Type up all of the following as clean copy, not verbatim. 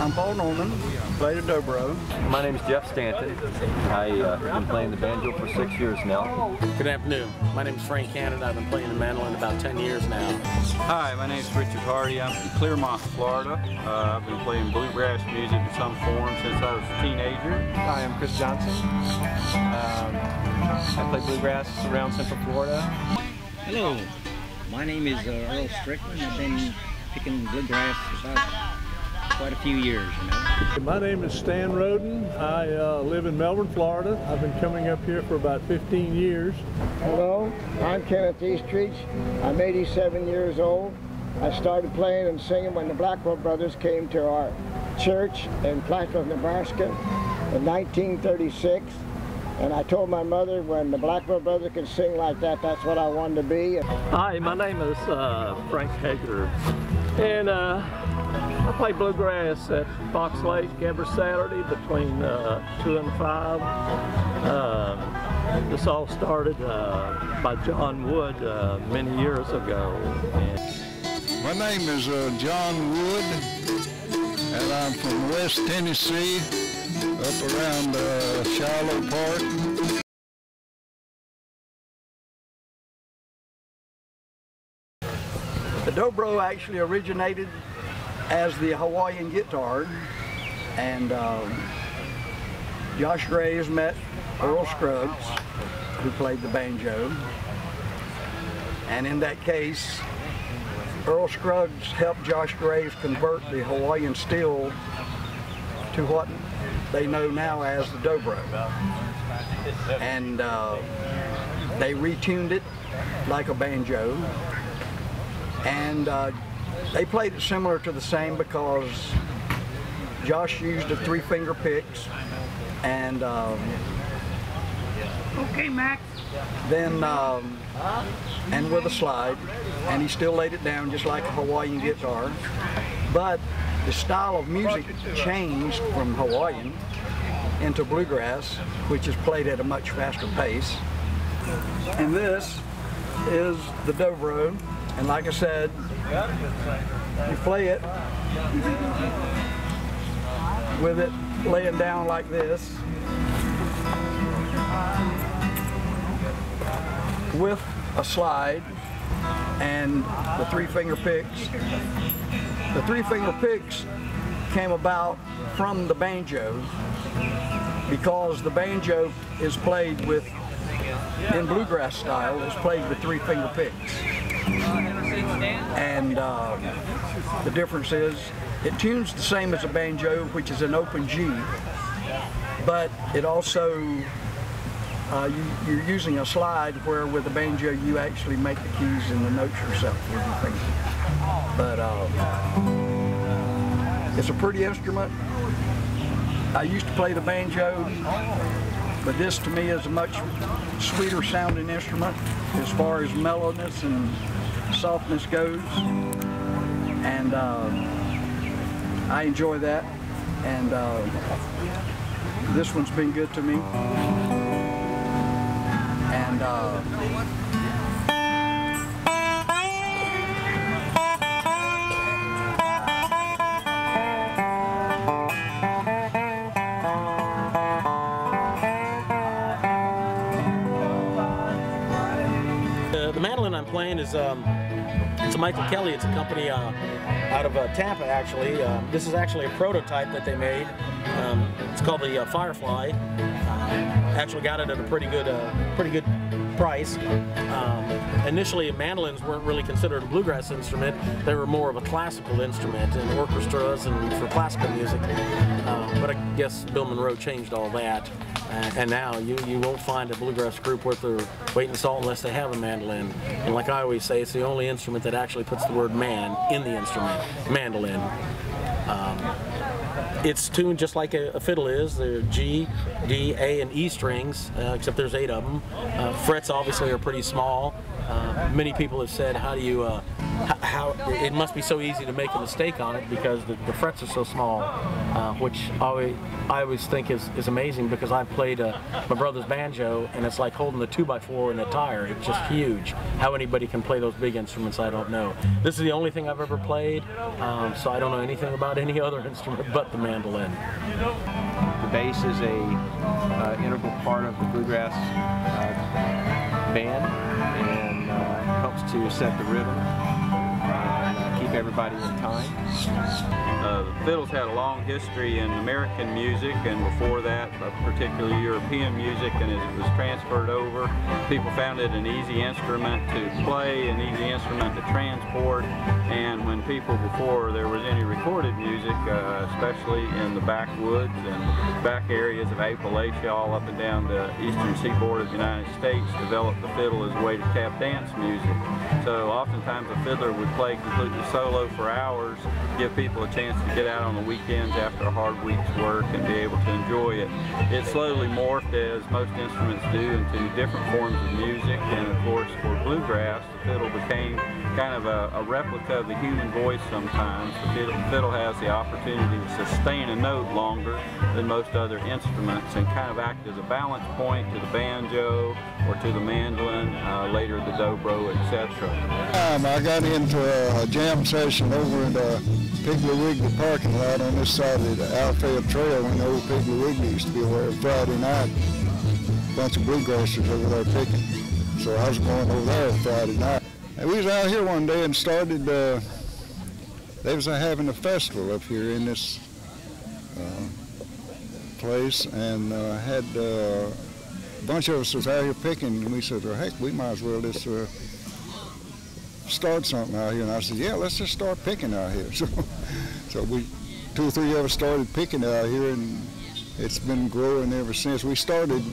I'm Paul Norman, play the dobro. My name is Jeff Stanton. I've been playing the banjo for 6 years now. Good afternoon. My name is Frank Cannon. I've been playing the mandolin about 10 years now. Hi, my name is Richard Hardy. I'm from Clearmont, Florida. I've been playing bluegrass music in some form since I was a teenager. Hi, I'm Chris Johnson. I play bluegrass around Central Florida. Hello, my name is Earl Strickland. I've been picking bluegrass about quite a few years, you know. My name is Stan Roden. I live in Melbourne, Florida. I've been coming up here for about 15 years. Hello, I'm Kenneth Eastridge. I'm 87 years old. I started playing and singing when the Blackwell Brothers came to our church in Titusville, Nebraska in 1936. And I told my mother when the Blackwell Brothers could sing like that, that's what I wanted to be. Hi, my name is Frank Hager, and I play bluegrass at Fox Lake every Saturday between 2 and 5. This all started by John Wood many years ago. My name is John Wood, and I'm from West Tennessee, up around Shiloh Park. The dobro actually originated as the Hawaiian guitar, and Josh Graves met Earl Scruggs, who played the banjo, and in that case Earl Scruggs helped Josh Graves convert the Hawaiian steel to what they know now as the dobro, and they retuned it like a banjo, and they played it similar to the same because Josh used a 3-finger picks, and Okay, Max. then and with a slide, and he still laid it down just like a Hawaiian guitar. But the style of music changed from Hawaiian into bluegrass, which is played at a much faster pace. And this is the dobro, and like I said, you play it with it laying down like this, with a slide and the 3-finger picks. The 3-finger picks came about from the banjo because the banjo is played with, in bluegrass style, is played with 3-finger picks. And the difference is it tunes the same as a banjo, which is an open G, but it also you're using a slide, where with a banjo you actually make the keys and the notes yourself with your fingers. But it's a pretty instrument. I used to play the banjo, but this to me is a much sweeter sounding instrument as far as mellowness and softness goes, and I enjoy that, and this one's been good to me. And the mandolin I'm playing is it's a Michael Kelly. It's a company out of Tampa, actually. This is actually a prototype that they made. It's called the Firefly. Actually got it at a pretty good price. Initially, mandolins weren't really considered a bluegrass instrument. They were more of a classical instrument in orchestras and for classical music. But I guess Bill Monroe changed all that. And now you won't find a bluegrass group worth their weight in salt unless they have a mandolin. And like I always say, it's the only instrument that actually puts the word man in the instrument, mandolin. It's tuned just like a fiddle is. They're G, D, A, and E strings, except there's 8 of them. Frets obviously are pretty small. Many people have said, how do you, how it must be so easy to make a mistake on it because the frets are so small, which I always think is amazing because I've played my brother's banjo and it's like holding the 2x4 in a tire. It's just huge. How anybody can play those big instruments, I don't know. This is the only thing I've ever played, so I don't know anything about any other instrument but the mandolin. The bass is a integral part of the bluegrass band and helps to set the rhythm and keep everybody in time. The fiddle's had a long history in American music, and before that, particularly European music, and as it was transferred over, people found it an easy instrument to play, an easy instrument to transport, and when people, before there was any recorded music, especially in the backwoods and back areas of Appalachia, all up and down the eastern seaboard of the United States, developed the fiddle as a way to tap dance music. So oftentimes a fiddler would play completely solo for hours, give people a chance to get out on the weekends after a hard week's work and be able to enjoy it. It slowly morphed, as most instruments do, into different forms of music, and of course for bluegrass the fiddle became kind of a replica of the human voice sometimes. The fiddle has the opportunity to sustain a note longer than most other instruments and kind of act as a balance point to the banjo or to the mandolin, later the dobro, etc. I got into a jam session over in the Piggly Wiggly parking lot on this side of the Alfeld Trail when the old Piggly Wiggly used to be over there Friday night. A bunch of bluegrassers over there picking. So I was going over there Friday night. And we was out here one day and started, they was having a festival up here in this place, and had a bunch of us was out here picking, and we said, well, heck, we might as well just start something out here. And I said, yeah, let's just start picking out here. So we, 2 or 3 of us started picking out here, and it's been growing ever since. We started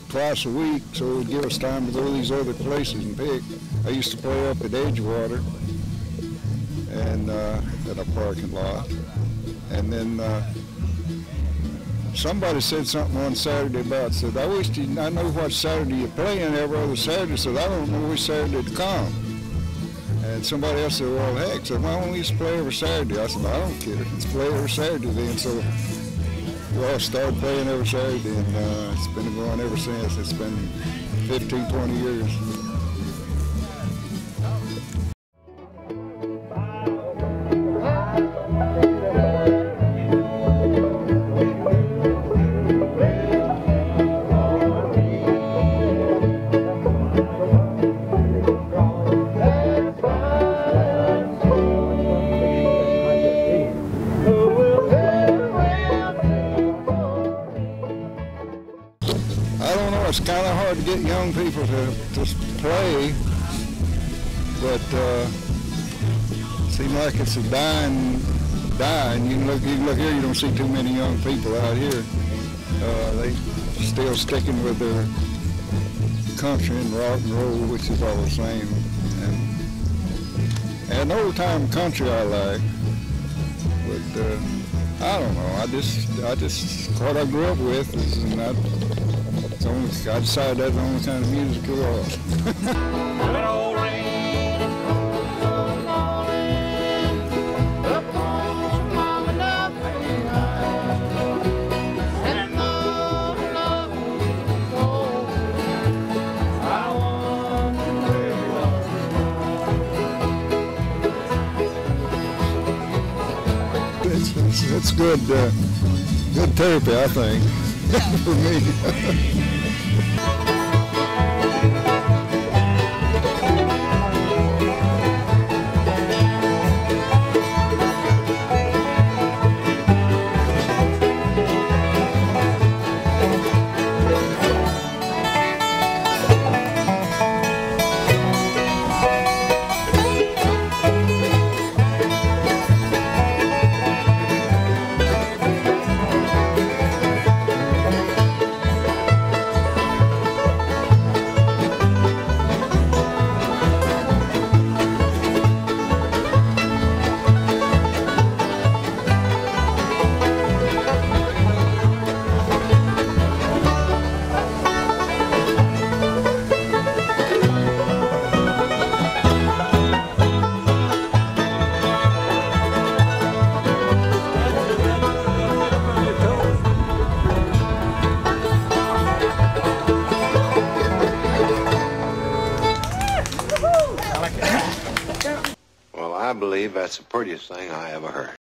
twice a week, so it would give us time to go to these other places and pick. I used to play up at Edgewater and at a parking lot. And then somebody said something on Saturday about, said, I wish I know what Saturday you're playing every other Saturday. Said, I don't know which Saturday to come. And somebody else said, well, heck, said, why don't we just play every Saturday? I said, I don't care. Let's play every Saturday then. So we all started playing every Saturday, and it's been going ever since. It's been 15, 20 years. It's kind of hard to get young people to play, but it seems like it's a dying. You can look here, you don't see too many young people out here. They still sticking with their country and rock and roll, which is all the same. And old-time country I like, but I don't know. I just what I grew up with is, and I decided that's the only kind of music it was. Good old rain, so morning, upon mama nothing and love cold. I wonder where It's good, good therapy, I think, for me. That's the prettiest thing I ever heard.